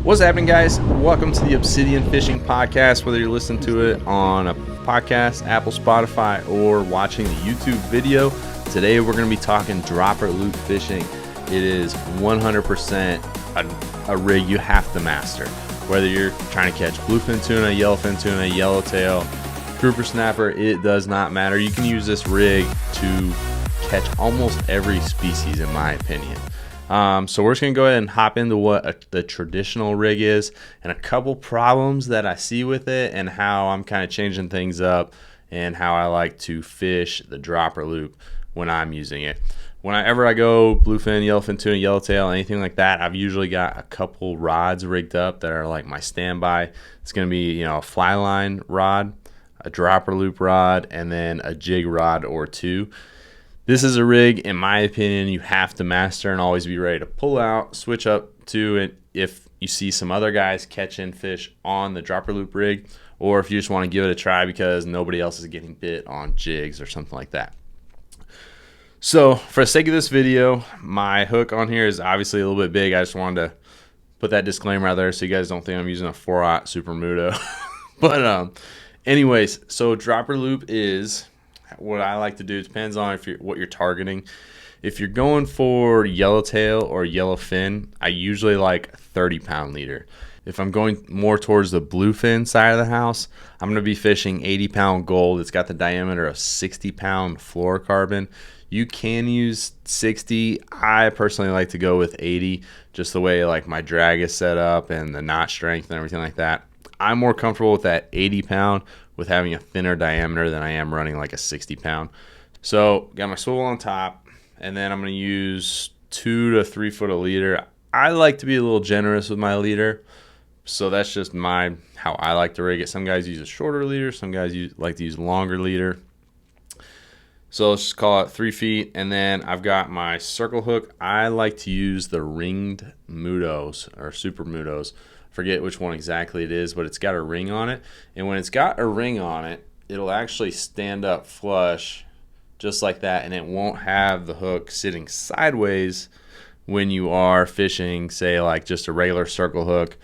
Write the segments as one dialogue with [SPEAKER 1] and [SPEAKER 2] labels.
[SPEAKER 1] What's happening, guys? Welcome to the Obseadian Fishing Podcast. Whether you're listening to it on a podcast, Apple, Spotify, or watching the YouTube video, today we're going to be talking dropper loop fishing. It is 100% a rig you have to master. Whether you're trying to catch bluefin tuna, yellowfin tuna, yellowtail, grouper snapper, it does not matter. You can use this rig to catch almost every species, in my opinion. So we're just going to go ahead and hop into what the traditional rig is and a couple problems that I see with it and how I'm kind of changing things up and how I like to fish the dropper loop when I'm using it. Whenever I go bluefin, yellowfin tuna, yellowtail, anything like that, I've usually got a couple rods rigged up that are like my standby. It's going to be, a fly line rod, a dropper loop rod, and then a jig rod or two. This is a rig, in my opinion, you have to master and always be ready to pull out, switch up to it if you see some other guys catching fish on the dropper loop rig, or if you just want to give it a try because nobody else is getting bit on jigs or something like that. So for the sake of this video, my hook on here is obviously a little bit big. I just wanted to put that disclaimer out there so you guys don't think I'm using a 4/0 Super Muto. But anyways, so dropper loop is what I like to do. It depends on what you're targeting. If you're going for yellowtail or yellowfin, I usually like 30-pound leader. If I'm going more towards the bluefin side of the house, I'm going to be fishing 80-pound gold. It's got the diameter of 60-pound fluorocarbon. You can use 60. I personally like to go with 80, just the way like my drag is set up and the knot strength and everything like that. I'm more comfortable with that 80-pound with having a thinner diameter than I am running like a 60-pound. So got my swivel on top, and then I'm going to use 2 to 3 foot of leader. I like to be a little generous with my leader, so that's just how I like to rig it. Some guys use a shorter leader, some guys like to use a longer leader. So let's just call it 3 feet, and then I've got my circle hook. I like to use the ringed Mutos or Super Mutos. Forget which one exactly it is, but it's got a ring on it. And when it's got a ring on it, it'll actually stand up flush just like that, and it won't have the hook sitting sideways when you are fishing, say, like just a regular circle hook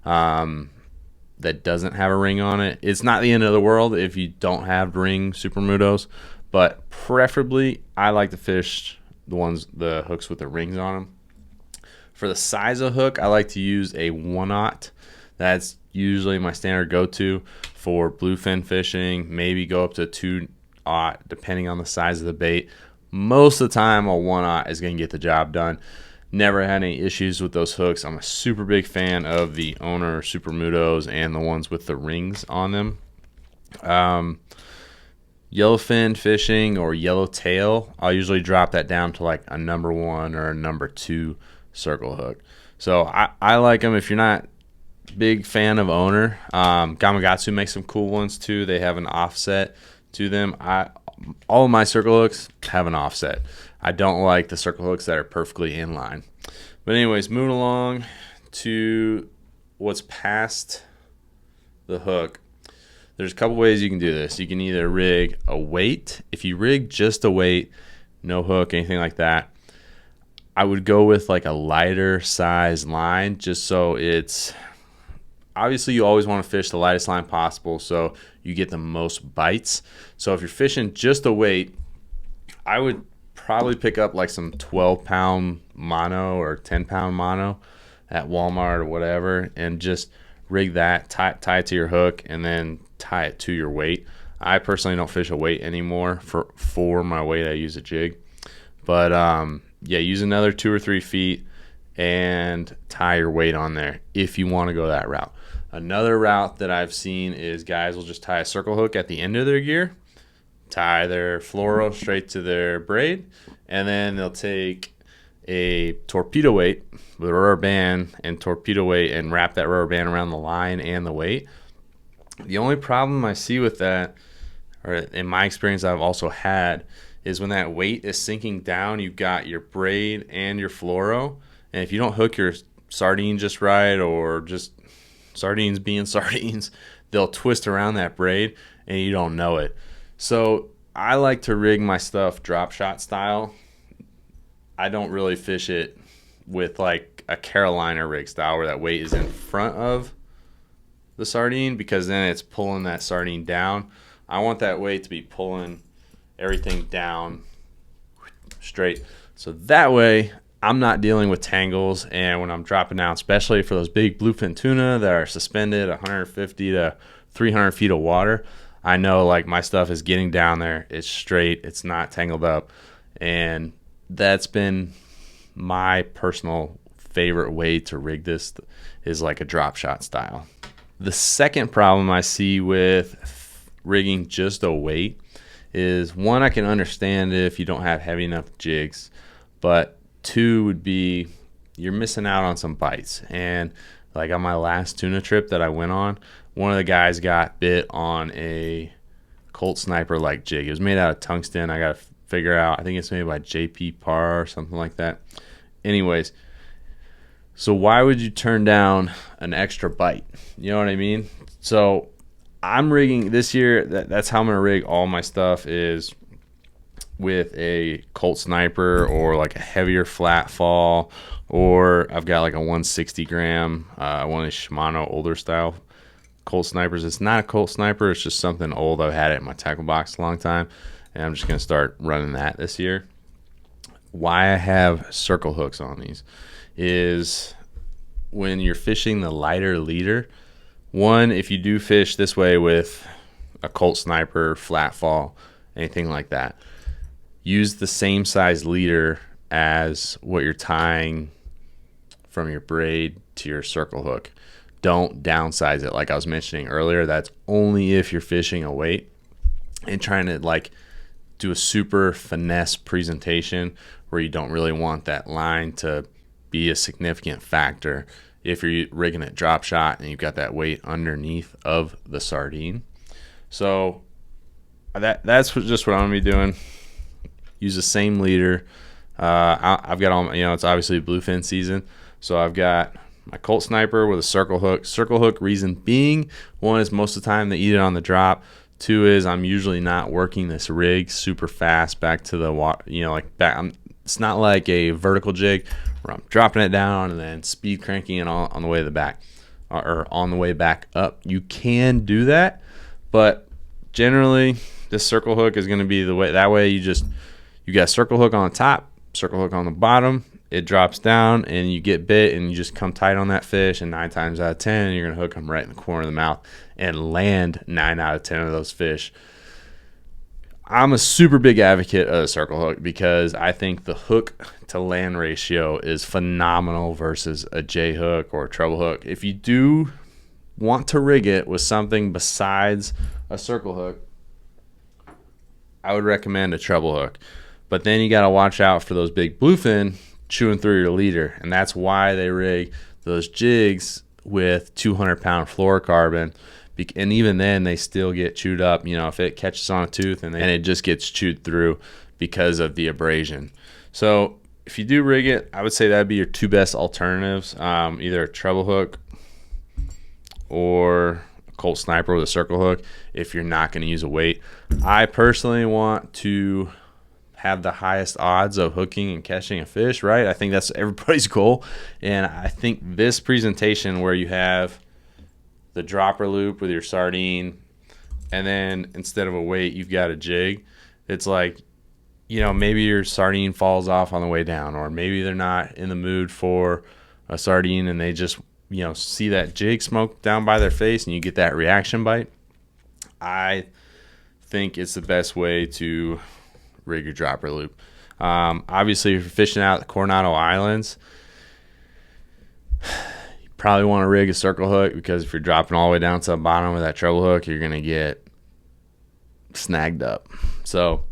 [SPEAKER 1] that doesn't have a ring on it. It's not the end of the world if you don't have ring Super Mutos, but preferably I like to fish the hooks with the rings on them. For the size of hook, I like to use a 1/0. That's usually my standard go-to for bluefin fishing. Maybe go up to 2/0 depending on the size of the bait. Most of the time, a 1/0 is going to get the job done. Never had any issues with those hooks. I'm a super big fan of the Owner Super Mutos and the ones with the rings on them. Yellowfin fishing or yellowtail, I'll usually drop that down to like a number 1 or a number 2 circle hook. So I like them. If you're not big fan of Owner, Gamakatsu makes some cool ones too. They have an offset to them. All of my circle hooks have an offset. I don't like the circle hooks that are perfectly in line. But anyways, moving along to what's past the hook. There's a couple ways you can do this. You can either rig a weight. If you rig just a weight, no hook, anything like that, I would go with like a lighter size line, just so it's obviously you always want to fish the lightest line possible so you get the most bites. So if you're fishing just a weight, I would probably pick up like some 12-pound mono or 10-pound mono at Walmart or whatever and just rig that, tie it to your hook, and then tie it to your weight. I personally don't fish a weight anymore. For my weight, I use a jig. But yeah, use another 2 or 3 feet and tie your weight on there if you want to go that route. Another route that I've seen is guys will just tie a circle hook at the end of their gear, tie their fluoro straight to their braid, and then they'll take a torpedo weight with a rubber band and torpedo weight and wrap that rubber band around the line and the weight. The only problem I see with that, or in my experience I've also had, is when that weight is sinking down, you've got your braid and your fluoro, and if you don't hook your sardine just right, or just sardines being sardines, they'll twist around that braid and you don't know it. So I like to rig my stuff drop shot style. I don't really fish it with like a Carolina rig style where that weight is in front of the sardine, because then it's pulling that sardine down. I want that weight to be pulling everything down straight, so that way I'm not dealing with tangles. And when I'm dropping down, especially for those big bluefin tuna that are suspended 150 to 300 feet of water, I know like my stuff is getting down there, it's straight, it's not tangled up. And that's been my personal favorite way to rig this, is like a drop shot style. The second problem I see with rigging just a weight is, one, I can understand if you don't have heavy enough jigs, but two would be you're missing out on some bites. And like on my last tuna trip that I went on, one of the guys got bit on a Colt Sniper like jig. It was made out of tungsten. I got to figure out, I think it's made by JP Parr or something like that. Anyways, so why would you turn down an extra bite? You know what I mean? So I'm rigging this year, that's how I'm going to rig all my stuff, is with a Colt Sniper or like a heavier flat fall, or I've got like a 160 gram, one of the Shimano older style Colt Snipers. It's not a Colt Sniper, it's just something old. I've had it in my tackle box a long time, and I'm just going to start running that this year. Why I have circle hooks on these is when you're fishing the lighter leader, one, if you do fish this way with a Colt Sniper, flat fall, anything like that, use the same size leader as what you're tying from your braid to your circle hook. Don't downsize it like I was mentioning earlier. That's only if you're fishing a weight and trying to like do a super finesse presentation where you don't really want that line to be a significant factor if you're rigging it drop shot and you've got that weight underneath of the sardine. So that's just what I'm gonna be doing. Use the same leader. I've got all, it's obviously bluefin season, so I've got my Colt Sniper with a circle hook. Circle hook reason being, one is most of the time they eat it on the drop. Two is I'm usually not working this rig super fast back to the water. It's not like a vertical jig where I'm dropping it down and then speed cranking it on the way to the back or on the way back up. You can do that, but generally this circle hook is going to be the way. That way you got circle hook on the top, circle hook on the bottom. It drops down and you get bit and you just come tight on that fish, and 9 times out of 10 you're going to hook them right in the corner of the mouth and land 9 out of 10 of those fish. I'm a super big advocate of the circle hook because I think the hook to land ratio is phenomenal versus a J hook or a treble hook. If you do want to rig it with something besides a circle hook, I would recommend a treble hook. But then you got to watch out for those big bluefin chewing through your leader, and that's why they rig those jigs with 200-pound fluorocarbon. And even then, they still get chewed up. If it catches on a tooth and it just gets chewed through because of the abrasion. So if you do rig it, I would say that'd be your two best alternatives, either a treble hook or a Colt Sniper with a circle hook if you're not going to use a weight. I personally want to have the highest odds of hooking and catching a fish, right? I think that's everybody's goal. And I think this presentation where you have the dropper loop with your sardine, and then instead of a weight, you've got a jig. It's like, maybe your sardine falls off on the way down, or maybe they're not in the mood for a sardine and they just, see that jig smoke down by their face and you get that reaction bite. I think it's the best way to rig your dropper loop. Obviously, if you're fishing out the Coronado Islands, probably want to rig a circle hook, because if you're dropping all the way down to the bottom with that treble hook, you're going to get snagged up. So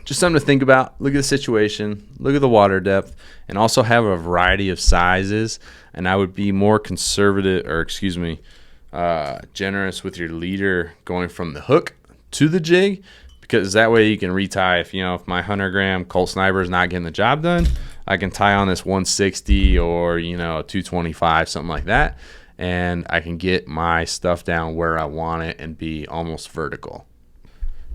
[SPEAKER 1] just something to think about. Look at the situation, look at the water depth, and also have a variety of sizes. And I would be more generous with your leader going from the hook to the jig, because that way you can retie. If my 100-gram Colt Sniper is not getting the job done, I can tie on this 160 or 225, something like that, and I can get my stuff down where I want it and be almost vertical.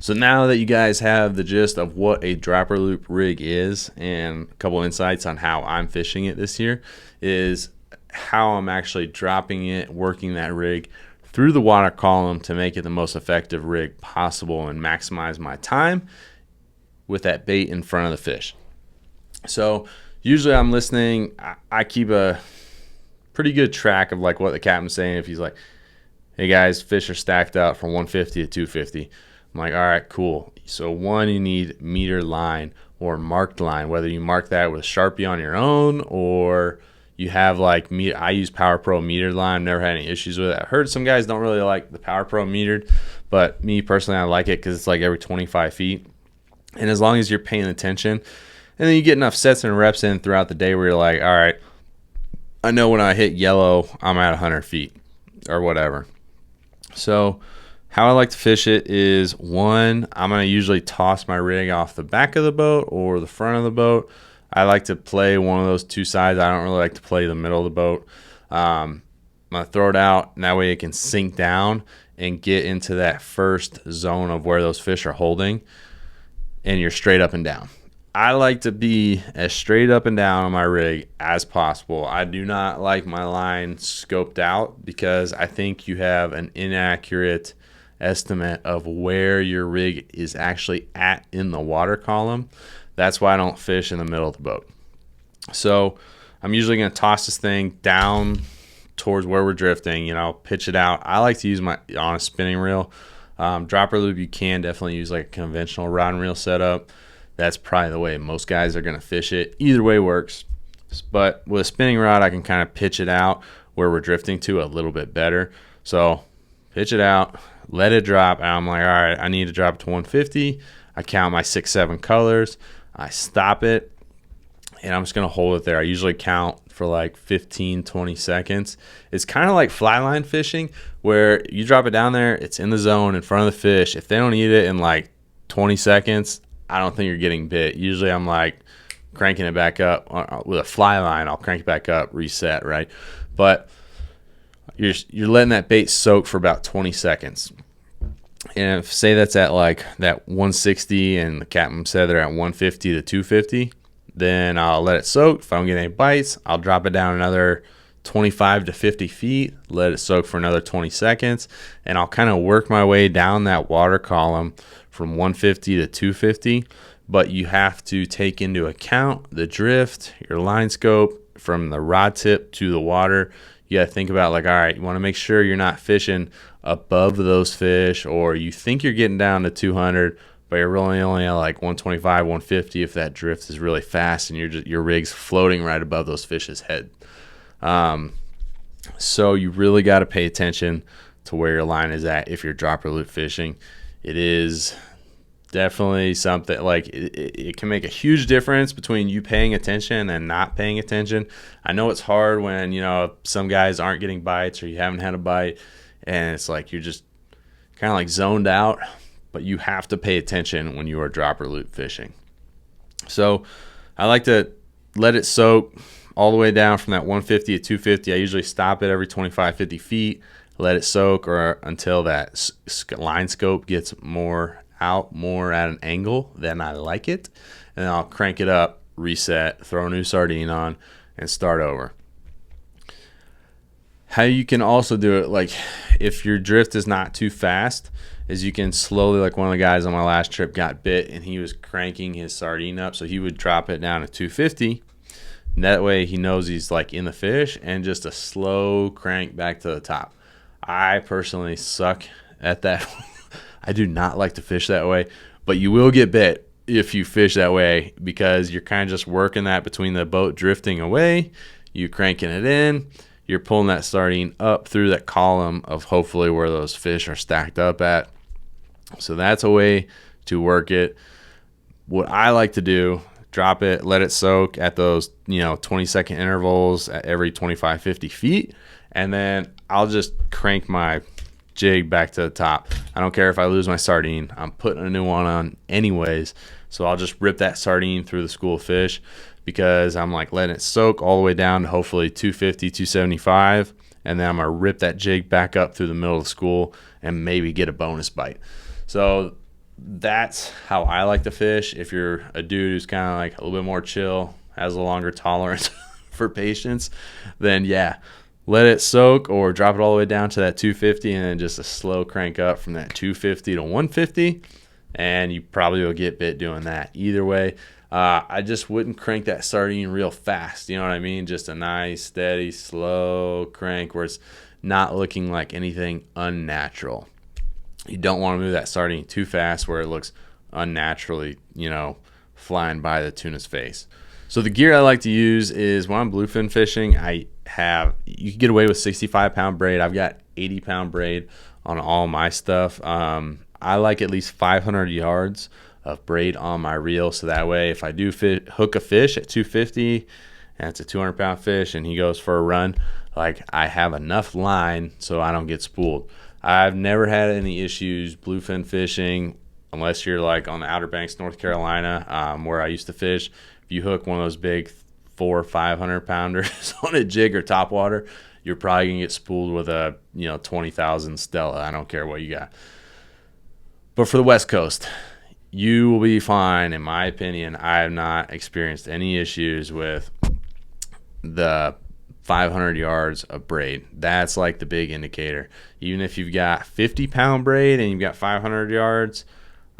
[SPEAKER 1] So now that you guys have the gist of what a dropper loop rig is and a couple insights on how I'm fishing it this year, is how I'm actually dropping it, working that rig through the water column to make it the most effective rig possible and maximize my time with that bait in front of the fish. So usually I'm listening. I keep a pretty good track of like what the captain's saying. If he's like, hey guys, fish are stacked up from 150 to 250. I'm like, all right, cool. So one, you need meter line or marked line, whether you mark that with a Sharpie on your own or you have like meter. I use Power Pro metered line. Never had any issues with it. I heard some guys don't really like the Power Pro metered, but me personally, I like it because it's like every 25 feet. And as long as you're paying attention, and then you get enough sets and reps in throughout the day where you're like, all right, I know when I hit yellow, I'm at 100 feet or whatever. So how I like to fish it is, one, I'm going to usually toss my rig off the back of the boat or the front of the boat. I like to play one of those two sides. I don't really like to play the middle of the boat. I'm going to throw it out, and that way it can sink down and get into that first zone of where those fish are holding, and you're straight up and down. I like to be as straight up and down on my rig as possible. I do not like my line scoped out because I think you have an inaccurate estimate of where your rig is actually at in the water column. That's why I don't fish in the middle of the boat. So I'm usually going to toss this thing down towards where we're drifting, pitch it out. I like to use my on a spinning reel. Dropper loop, you can definitely use like a conventional rod and reel setup. That's probably the way most guys are going to fish it. Either way works. But with a spinning rod, I can kind of pitch it out where we're drifting to a little bit better. So pitch it out, let it drop, and I'm like, all right, I need to drop it to 150. I count my 6-7 colors. I stop it, and I'm just going to hold it there. I usually count for like 15, 20 seconds. It's kind of like fly line fishing where you drop it down there, it's in the zone in front of the fish. If they don't eat it in like 20 seconds, I don't think you're getting bit. Usually I'm like cranking it back up with a fly line. I'll crank it back up, reset, right? But you're letting that bait soak for about 20 seconds. And if say that's at like that 160 and the captain said they're at 150 to 250, then I'll let it soak. If I don't get any bites, I'll drop it down another 25 to 50 feet, let it soak for another 20 seconds, and I'll kind of work my way down that water column from 150 to 250. But you have to take into account the drift, your line scope from the rod tip to the water. You got to think about like, all right, you want to make sure you're not fishing above those fish, or you think you're getting down to 200, but you're really only at like 125, 150 if that drift is really fast and your rig's floating right above those fish's head. So you really got to pay attention to where your line is at if you're dropper loop fishing. It is definitely something like it can make a huge difference between you paying attention and not paying attention. I know it's hard when some guys aren't getting bites or you haven't had a bite, and it's like you're just kind of like zoned out, but you have to pay attention when you are dropper loop fishing. So I like to let it soak all the way down from that 150 to 250. I usually stop it every 25, 50 feet, let it soak or until that line scope gets more at an angle than I like it. And then I'll crank it up, reset, throw a new sardine on, and start over. How you can also do it, like if your drift is not too fast, is you can slowly, like one of the guys on my last trip got bit and he was cranking his sardine up, so he would drop it down to 250. And that way he knows he's like in the fish, and just a slow crank back to the top. I personally suck at that. I do not like to fish that way, but you will get bit if you fish that way because you're kind of just working that between the boat drifting away, you cranking it in, you're pulling that sardine up through that column of hopefully where those fish are stacked up at. So that's a way to work it. What I like to do, drop it, let it soak at those 20-second intervals at every 25, 50 feet, and then I'll just crank my jig back to the top. I don't care if I lose my sardine. I'm putting a new one on anyways, so I'll just rip that sardine through the school of fish because I'm like letting it soak all the way down to hopefully 250, 275, and then I'm going to rip that jig back up through the middle of the school and maybe get a bonus bite. So that's how I like to fish. If you're a dude who's kind of like a little bit more chill, has a longer tolerance for patience, then yeah, let it soak or drop it all the way down to that 250 and then just a slow crank up from that 250 to 150, and you probably will get bit doing that. Either way, I just wouldn't crank that sardine real fast. You know what I mean? Just a nice, steady, slow crank where it's not looking like anything unnatural. You don't want to move that sardine too fast where it looks unnaturally, flying by the tuna's face. So the gear I like to use is when I'm bluefin fishing, you can get away with 65-pound braid. I've got 80-pound braid on all my stuff. I like at least 500 yards of braid on my reel, so that way if I do hook a fish at 250 and it's a 200-pound fish and he goes for a run, like I have enough line so I don't get spooled. I've never had any issues bluefin fishing unless you're like on the Outer Banks, North Carolina, where I used to fish. If you hook one of those big 400 or 500 pounders on a jig or topwater, you're probably gonna get spooled with a 20,000 Stella. I don't care what you got. But for the West Coast, you will be fine. In my opinion, I have not experienced any issues with the 500 yards of braid. That's like the big indicator. Even if you've got 50-pound braid and you've got 500 yards,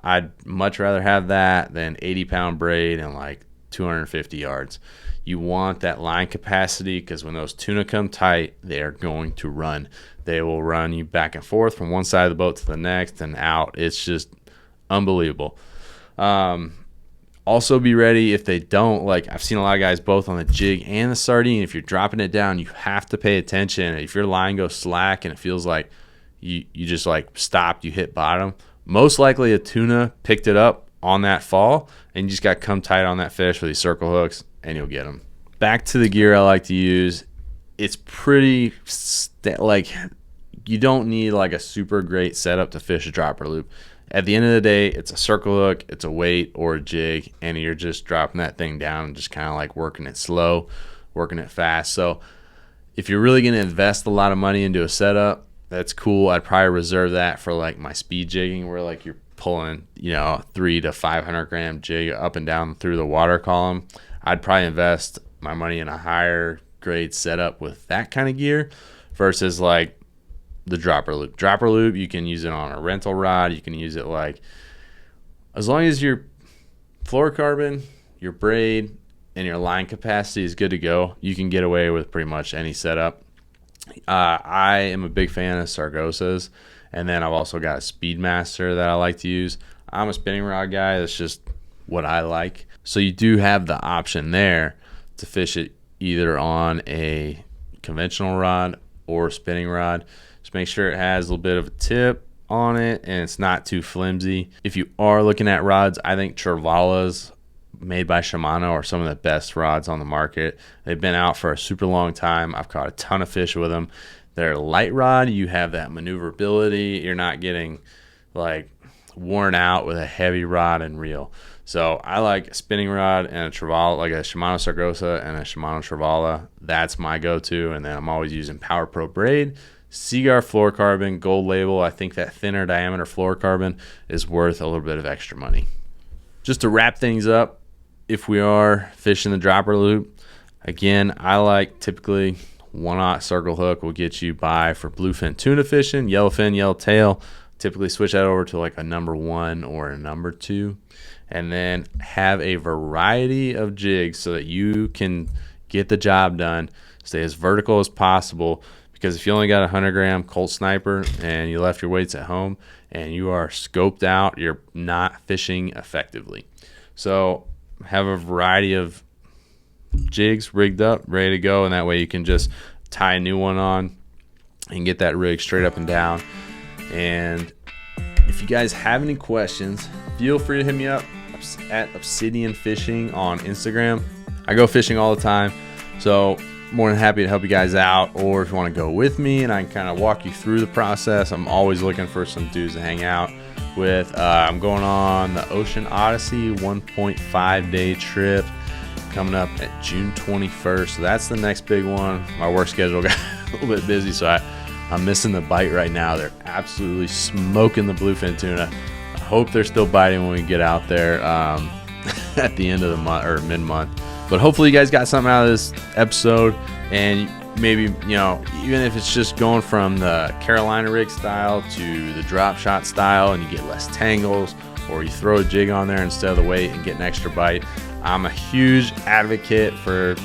[SPEAKER 1] I'd much rather have that than 80-pound braid and like 250 yards. You want that line capacity because when those tuna come tight, they are going to run. They will run you back and forth from one side of the boat to the next and out. It's just unbelievable. Also be ready if they don't. Like I've seen a lot of guys both on the jig and the sardine. If you're dropping it down, you have to pay attention. If your line goes slack and it feels like you just like stopped, you hit bottom, most likely a tuna picked it up on that fall and you just got to come tight on that fish with these circle hooks and you'll get them. Back to the gear I like to use. It's pretty like you don't need like a super great setup to fish a dropper loop. At the end of the day, it's a circle hook, it's a weight or a jig, and you're just dropping that thing down and just kind of like working it slow, working it fast. So if you're really going to invest a lot of money into a setup, that's cool. I'd probably reserve that for like my speed jigging where like you're pulling, 3 to 500 gram jig up and down through the water column. I'd probably invest my money in a higher grade setup with that kind of gear versus like the dropper loop. Dropper loop, you can use it on a rental rod. You can use it like, as long as your fluorocarbon, your braid, and your line capacity is good to go, you can get away with pretty much any setup. I am a big fan of Sargosas, and then I've also got a Speedmaster that I like to use. I'm a spinning rod guy. That's just what I like. So you do have the option there to fish it either on a conventional rod or a spinning rod. Just make sure it has a little bit of a tip on it and it's not too flimsy. If you are looking at rods, I think Travalas made by Shimano are some of the best rods on the market. They've been out for a super long time. I've caught a ton of fish with them. They're light rod. You have that maneuverability. You're not getting like worn out with a heavy rod and reel. So I like a spinning rod and a Travala, like a Shimano Sargosa and a Shimano Travala. That's my go-to. And then I'm always using Power Pro braid, Seaguar fluorocarbon, gold label. I think that thinner diameter fluorocarbon is worth a little bit of extra money. Just to wrap things up, if we are fishing the dropper loop, again, I like typically 1/0 circle hook will get you by for bluefin tuna fishing, yellowfin, yellowtail. Typically switch that over to like a number 1 or a number 2. And then have a variety of jigs so that you can get the job done, stay as vertical as possible. Because if you only got a 100-gram Colt Sniper and you left your weights at home and you are scoped out, you're not fishing effectively. So have a variety of jigs rigged up, ready to go, and that way you can just tie a new one on and get that rig straight up and down. And if you guys have any questions, feel free to hit me up at Obseadian Fishing on Instagram. I go fishing all the time, so more than happy to help you guys out. Or if you want to go with me and I can kind of walk you through the process, I'm always looking for some dudes to hang out with. I'm going on the Ocean Odyssey 1.5 day trip coming up at June 21st. So that's the next big one. My work schedule got a little bit busy, so I'm missing the bite right now. They're absolutely smoking the bluefin tuna. I hope they're still biting when we get out there at the end of the month or mid-month. But hopefully you guys got something out of this episode, and maybe, even if it's just going from the Carolina rig style to the drop shot style and you get less tangles, or you throw a jig on there instead of the weight and get an extra bite. I'm a huge advocate for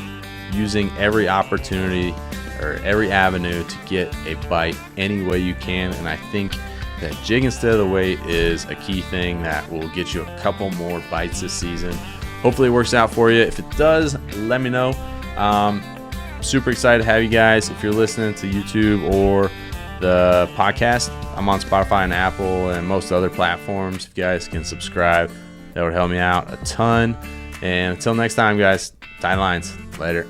[SPEAKER 1] using every opportunity or every avenue to get a bite any way you can, and I think that jig instead of the weight is a key thing that will get you a couple more bites this season. Hopefully it works out for you. If it does, let me know. Super excited to have you guys. If you're listening to YouTube or the podcast, I'm on Spotify and Apple and most other platforms. If you guys can subscribe, that would help me out a ton. And until next time, guys, tight lines. Later.